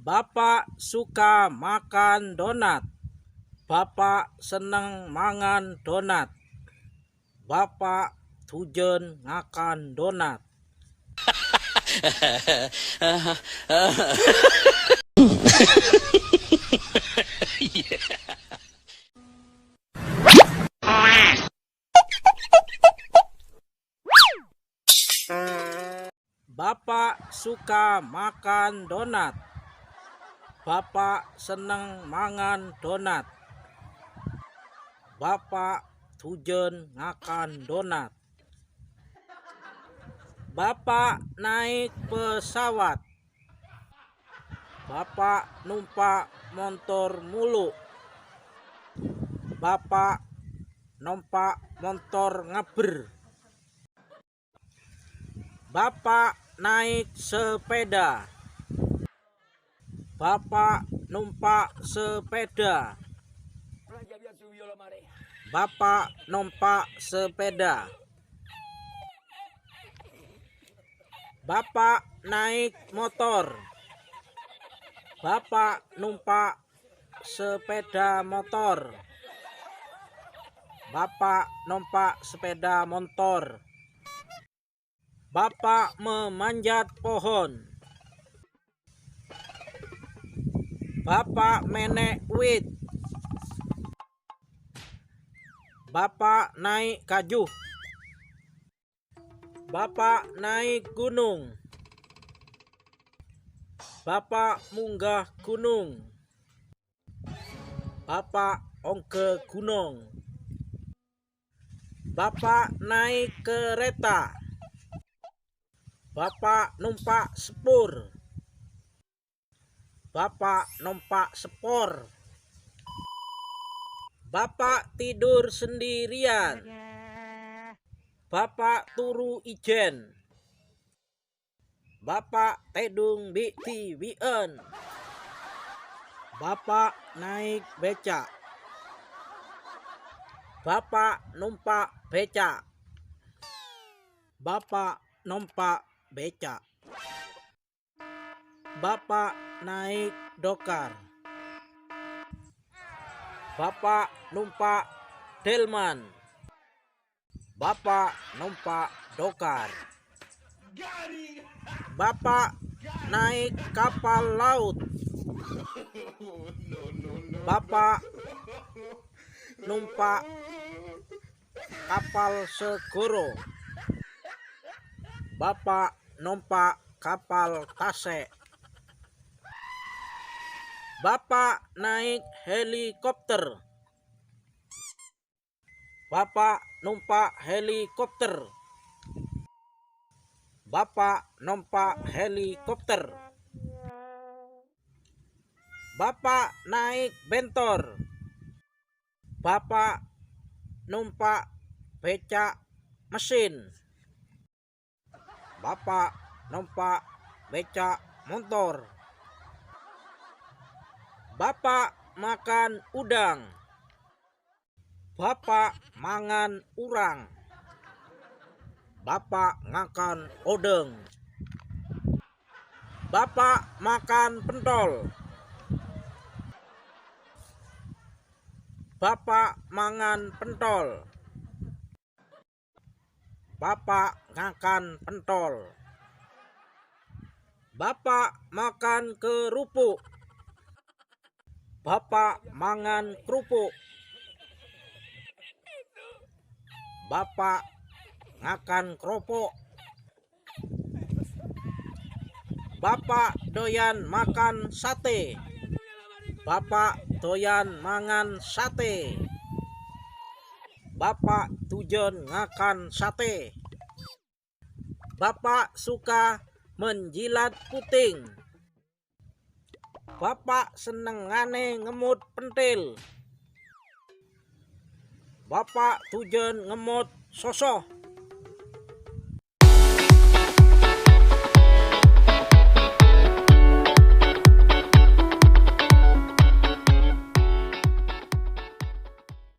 Bapak suka makan donat. Bapak seneng mangan donat. Bapak tujen ngakan donat. Bapak suka makan donat. Bapak seneng mangan donat. Bapak tujen ngakan donat. Bapak naik pesawat. Bapak numpak motor mulu. Bapak numpak motor ngeber. Bapak naik sepeda. Bapak numpak sepeda. Bapak numpak sepeda. Bapak naik motor. Bapak numpak sepeda motor. Bapak numpak sepeda motor. Bapak memanjat pohon. Bapak menek wit. Bapak naik kajuh. Bapak naik gunung. Bapak munggah gunung. Bapak ongke gunung. Bapak naik kereta. Bapak numpak sepur. Bapak numpak sepor. Bapak tidur sendirian. Bapak turu ijen. Bapak tedung di tiwien. Bapak naik becak. Bapak numpak becak. Bapak numpak becak. Bapak naik dokar. Bapak numpak delman. Bapak numpak dokar. Bapak naik kapal laut. Bapak numpak kapal segoro. Bapak numpak kapal tasek. Bapak naik helikopter. Bapak numpak helikopter. Bapak numpak helikopter. Bapak naik bentor. Bapak numpak becak mesin. Bapak numpak becak motor. Bapak makan udang. Bapak mangan urang. Bapak ngakan odeng. Bapak makan pentol. Bapak mangan pentol. Bapak ngakan pentol. Bapak makan kerupuk. Bapak mangan kerupuk. Bapak ngakan keropok. Bapak doyan makan sate. Bapak doyan mangan sate. Bapak tujen ngakan sate. Bapak suka menjilat puting. Bapak senengane ngemut pentil. Bapak tujen ngemut sosoh.